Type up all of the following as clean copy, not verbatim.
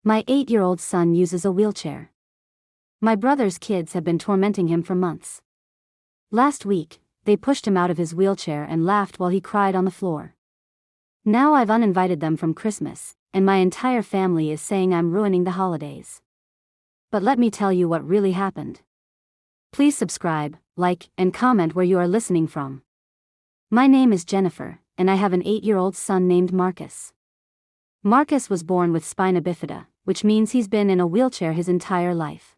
My 8-year-old son uses a wheelchair. My brother's kids have been tormenting him for months. Last week, they pushed him out of his wheelchair and laughed while he cried on the floor. Now I've uninvited them from Christmas, and my entire family is saying I'm ruining the holidays. But let me tell you what really happened. Please subscribe, like, and comment where you are listening from. My name is Jennifer, and I have an 8-year-old son named Marcus. Marcus was born with spina bifida, which means he's been in a wheelchair his entire life.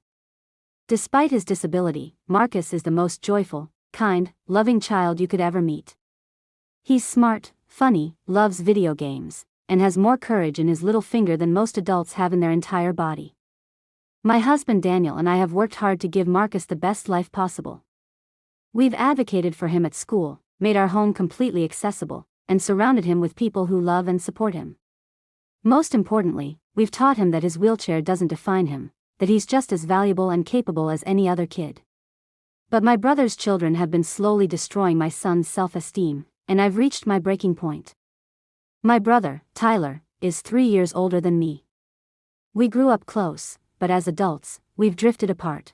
Despite his disability, Marcus is the most joyful, kind, loving child you could ever meet. He's smart, funny, loves video games, and has more courage in his little finger than most adults have in their entire body. My husband Daniel and I have worked hard to give Marcus the best life possible. We've advocated for him at school, made our home completely accessible, and surrounded him with people who love and support him. Most importantly, we've taught him that his wheelchair doesn't define him, that he's just as valuable and capable as any other kid. But my brother's children have been slowly destroying my son's self-esteem, and I've reached my breaking point. My brother, Tyler, is 3 years older than me. We grew up close, but as adults, we've drifted apart.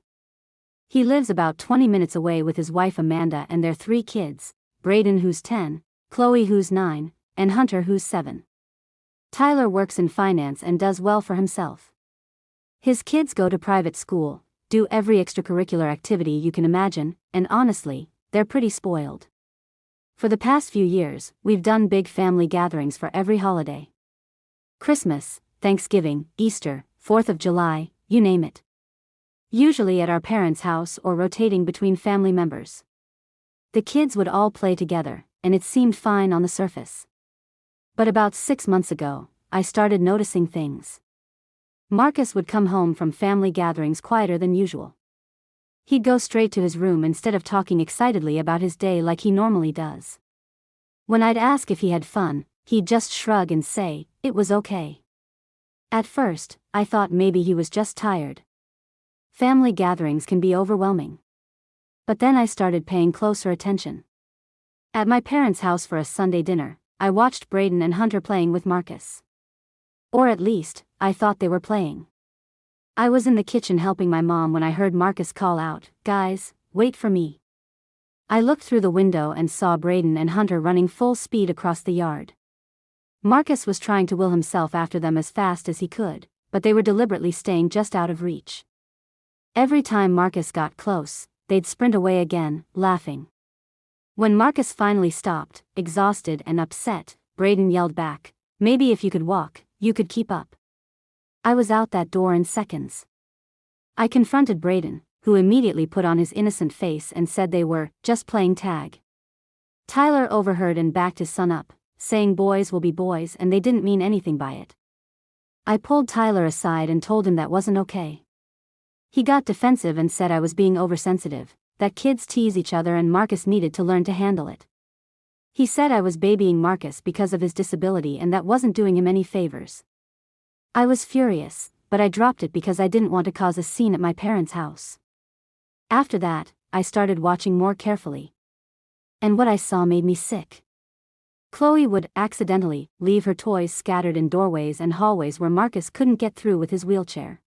He lives about 20 minutes away with his wife Amanda and their 3 kids, Braden who's 10, Chloe who's 9, and Hunter who's 7. Tyler works in finance and does well for himself. His kids go to private school, do every extracurricular activity you can imagine, and honestly, they're pretty spoiled. For the past few years, we've done big family gatherings for every holiday. Christmas, Thanksgiving, Easter, 4th of July, you name it. Usually at our parents' house or rotating between family members. The kids would all play together, and it seemed fine on the surface. But about 6 months ago, I started noticing things. Marcus would come home from family gatherings quieter than usual. He'd go straight to his room instead of talking excitedly about his day like he normally does. When I'd ask if he had fun, he'd just shrug and say, it was okay. At first, I thought maybe he was just tired. Family gatherings can be overwhelming. But then I started paying closer attention. At my parents' house for a Sunday dinner, I watched Braden and Hunter playing with Marcus. Or at least, I thought they were playing. I was in the kitchen helping my mom when I heard Marcus call out, "Guys, wait for me." I looked through the window and saw Braden and Hunter running full speed across the yard. Marcus was trying to will himself after them as fast as he could, but they were deliberately staying just out of reach. Every time Marcus got close, they'd sprint away again, laughing. When Marcus finally stopped, exhausted and upset, Braden yelled back, "Maybe if you could walk, you could keep up." I was out that door in seconds. I confronted Braden, who immediately put on his innocent face and said they were just playing tag. Tyler overheard and backed his son up, saying boys will be boys and they didn't mean anything by it. I pulled Tyler aside and told him that wasn't okay. He got defensive and said I was being oversensitive, that kids tease each other and Marcus needed to learn to handle it. He said I was babying Marcus because of his disability and that wasn't doing him any favors. I was furious, but I dropped it because I didn't want to cause a scene at my parents' house. After that, I started watching more carefully. And what I saw made me sick. Chloe would accidentally leave her toys scattered in doorways and hallways where Marcus couldn't get through with his wheelchair.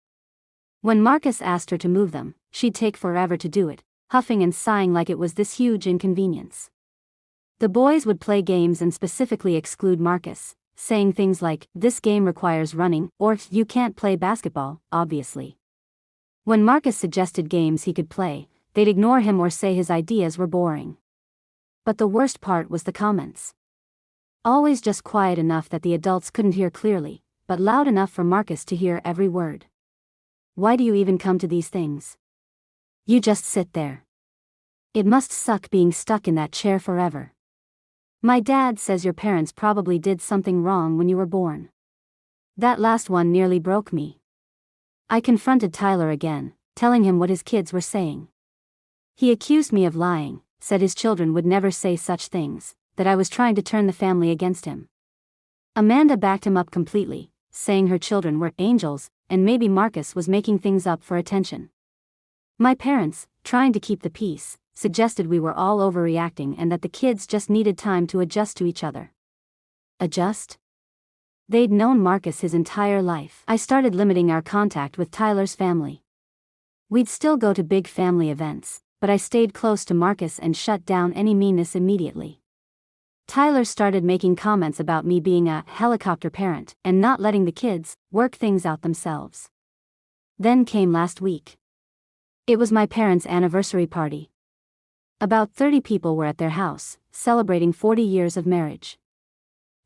When Marcus asked her to move them, she'd take forever to do it, huffing and sighing like it was this huge inconvenience. The boys would play games and specifically exclude Marcus, saying things like, "This game requires running," or "You can't play basketball, obviously." When Marcus suggested games he could play, they'd ignore him or say his ideas were boring. But the worst part was the comments. Always just quiet enough that the adults couldn't hear clearly, but loud enough for Marcus to hear every word. "Why do you even come to these things? You just sit there. It must suck being stuck in that chair forever. My dad says your parents probably did something wrong when you were born." That last one nearly broke me. I confronted Tyler again, telling him what his kids were saying. He accused me of lying, said his children would never say such things, that I was trying to turn the family against him. Amanda backed him up completely, saying her children were angels, and maybe Marcus was making things up for attention. My parents, trying to keep the peace, suggested we were all overreacting and that the kids just needed time to adjust to each other. Adjust? They'd known Marcus his entire life. I started limiting our contact with Tyler's family. We'd still go to big family events, but I stayed close to Marcus and shut down any meanness immediately. Tyler started making comments about me being a helicopter parent and not letting the kids work things out themselves. Then came last week. It was my parents' anniversary party. About 30 people were at their house, celebrating 40 years of marriage.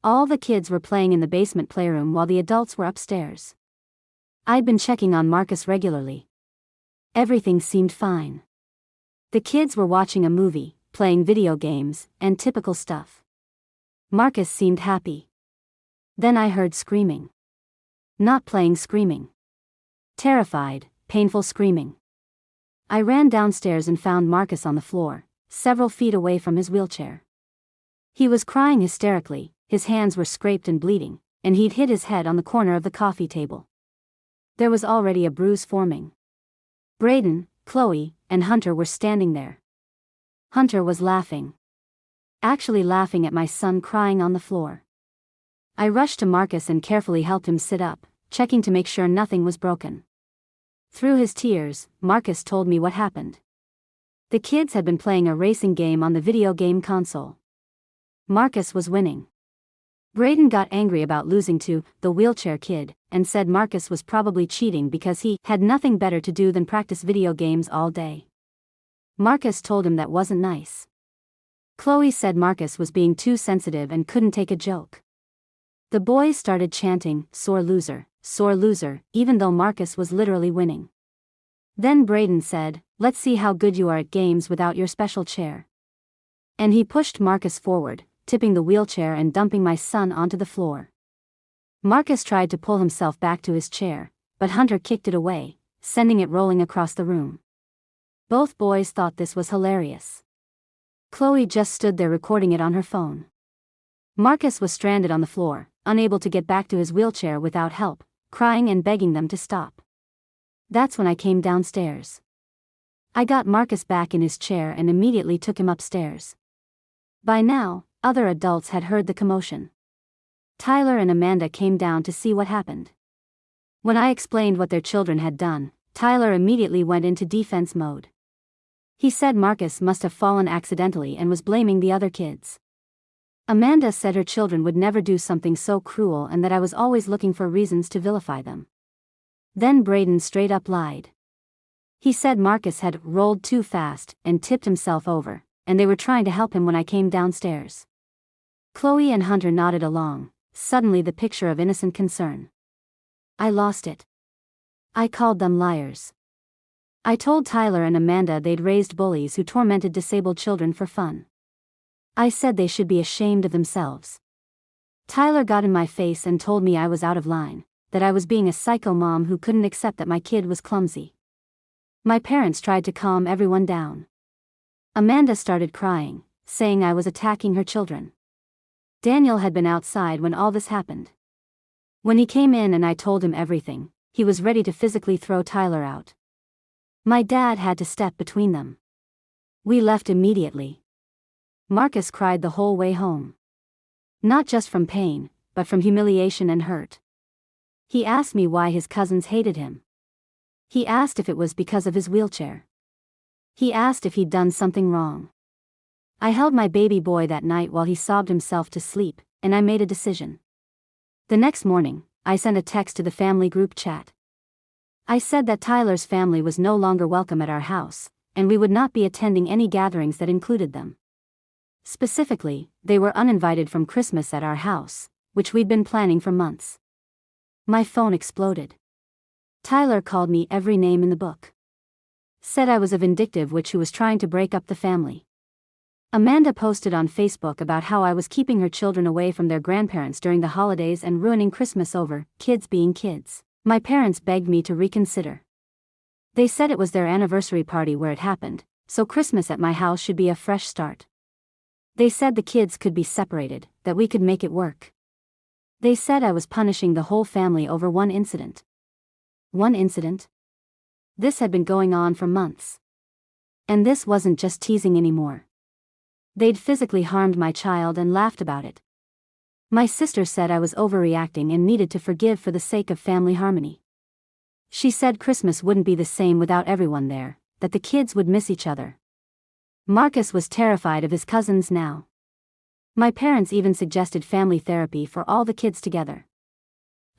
All the kids were playing in the basement playroom while the adults were upstairs. I'd been checking on Marcus regularly. Everything seemed fine. The kids were watching a movie, playing video games, and typical stuff. Marcus seemed happy. Then I heard screaming. Not playing screaming. Terrified, painful screaming. I ran downstairs and found Marcus on the floor, several feet away from his wheelchair. He was crying hysterically, his hands were scraped and bleeding, and he'd hit his head on the corner of the coffee table. There was already a bruise forming. Braden, Chloe, and Hunter were standing there. Hunter was laughing. Actually laughing at my son crying on the floor. I rushed to Marcus and carefully helped him sit up, checking to make sure nothing was broken. Through his tears, Marcus told me what happened. The kids had been playing a racing game on the video game console. Marcus was winning. Braden got angry about losing to the wheelchair kid, and said Marcus was probably cheating because he had nothing better to do than practice video games all day. Marcus told him that wasn't nice. Chloe said Marcus was being too sensitive and couldn't take a joke. The boys started chanting, sore loser, even though Marcus was literally winning. Then Braden said, let's see how good you are at games without your special chair. And he pushed Marcus forward, tipping the wheelchair and dumping my son onto the floor. Marcus tried to pull himself back to his chair, but Hunter kicked it away, sending it rolling across the room. Both boys thought this was hilarious. Chloe just stood there recording it on her phone. Marcus was stranded on the floor, unable to get back to his wheelchair without help, crying and begging them to stop. That's when I came downstairs. I got Marcus back in his chair and immediately took him upstairs. By now, other adults had heard the commotion. Tyler and Amanda came down to see what happened. When I explained what their children had done, Tyler immediately went into defense mode. He said Marcus must have fallen accidentally and was blaming the other kids. Amanda said her children would never do something so cruel and that I was always looking for reasons to vilify them. Then Braden straight up lied. He said Marcus had rolled too fast and tipped himself over, and they were trying to help him when I came downstairs. Chloe and Hunter nodded along, suddenly the picture of innocent concern. I lost it. I called them liars. I told Tyler and Amanda they'd raised bullies who tormented disabled children for fun. I said they should be ashamed of themselves. Tyler got in my face and told me I was out of line, that I was being a psycho mom who couldn't accept that my kid was clumsy. My parents tried to calm everyone down. Amanda started crying, saying I was attacking her children. Daniel had been outside when all this happened. When he came in and I told him everything, he was ready to physically throw Tyler out. My dad had to step between them. We left immediately. Marcus cried the whole way home. Not just from pain, but from humiliation and hurt. He asked me why his cousins hated him. He asked if it was because of his wheelchair. He asked if he'd done something wrong. I held my baby boy that night while he sobbed himself to sleep, and I made a decision. The next morning, I sent a text to the family group chat. I said that Tyler's family was no longer welcome at our house, and we would not be attending any gatherings that included them. Specifically, they were uninvited from Christmas at our house, which we'd been planning for months. My phone exploded. Tyler called me every name in the book. Said I was a vindictive witch who was trying to break up the family. Amanda posted on Facebook about how I was keeping her children away from their grandparents during the holidays and ruining Christmas over kids being kids. My parents begged me to reconsider. They said it was their anniversary party where it happened, so Christmas at my house should be a fresh start. They said the kids could be separated, that we could make it work. They said I was punishing the whole family over one incident. One incident? This had been going on for months. And this wasn't just teasing anymore. They'd physically harmed my child and laughed about it. My sister said I was overreacting and needed to forgive for the sake of family harmony. She said Christmas wouldn't be the same without everyone there, that the kids would miss each other. Marcus was terrified of his cousins now. My parents even suggested family therapy for all the kids together.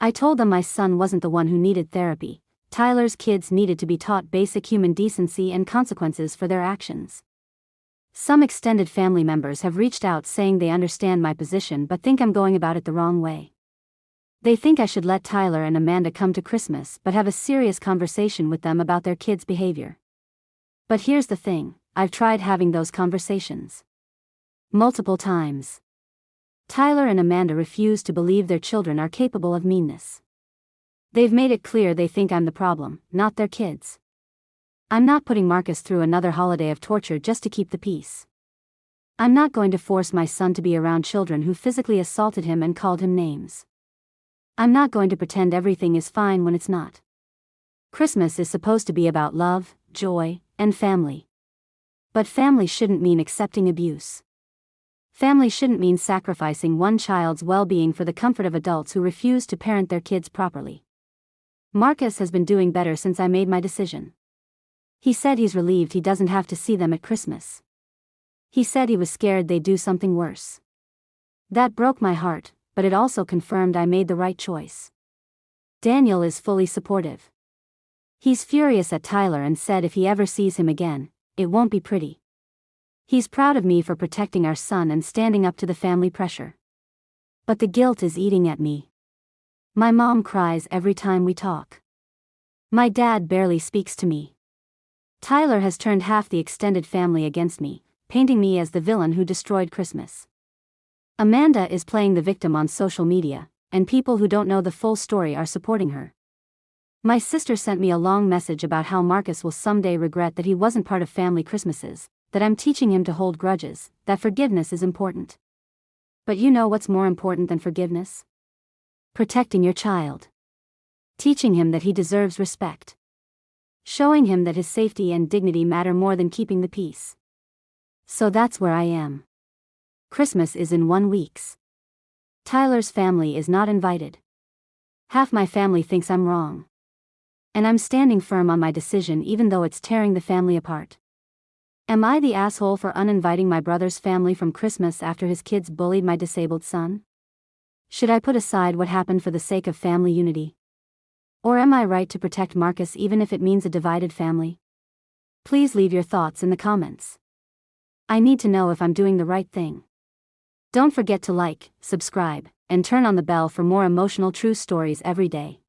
I told them my son wasn't the one who needed therapy. Tyler's kids needed to be taught basic human decency and consequences for their actions. Some extended family members have reached out saying they understand my position but think I'm going about it the wrong way. They think I should let Tyler and Amanda come to Christmas but have a serious conversation with them about their kids' behavior. But here's the thing, I've tried having those conversations. Multiple times. Tyler and Amanda refuse to believe their children are capable of meanness. They've made it clear they think I'm the problem, not their kids. I'm not putting Marcus through another holiday of torture just to keep the peace. I'm not going to force my son to be around children who physically assaulted him and called him names. I'm not going to pretend everything is fine when it's not. Christmas is supposed to be about love, joy, and family. But family shouldn't mean accepting abuse. Family shouldn't mean sacrificing one child's well-being for the comfort of adults who refuse to parent their kids properly. Marcus has been doing better since I made my decision. He said he's relieved he doesn't have to see them at Christmas. He said he was scared they'd do something worse. That broke my heart, but it also confirmed I made the right choice. Daniel is fully supportive. He's furious at Tyler and said if he ever sees him again, it won't be pretty. He's proud of me for protecting our son and standing up to the family pressure. But the guilt is eating at me. My mom cries every time we talk. My dad barely speaks to me. Tyler has turned half the extended family against me, painting me as the villain who destroyed Christmas. Amanda is playing the victim on social media, and people who don't know the full story are supporting her. My sister sent me a long message about how Marcus will someday regret that he wasn't part of family Christmases, that I'm teaching him to hold grudges, that forgiveness is important. But you know what's more important than forgiveness? Protecting your child. Teaching him that he deserves respect. Showing him that his safety and dignity matter more than keeping the peace. So that's where I am. Christmas is in 1 week. Tyler's family is not invited. Half my family thinks I'm wrong. And I'm standing firm on my decision even though it's tearing the family apart. Am I the asshole for uninviting my brother's family from Christmas after his kids bullied my disabled son? Should I put aside what happened for the sake of family unity? Or am I right to protect Marcus even if it means a divided family? Please leave your thoughts in the comments. I need to know if I'm doing the right thing. Don't forget to like, subscribe, and turn on the bell for more emotional true stories every day.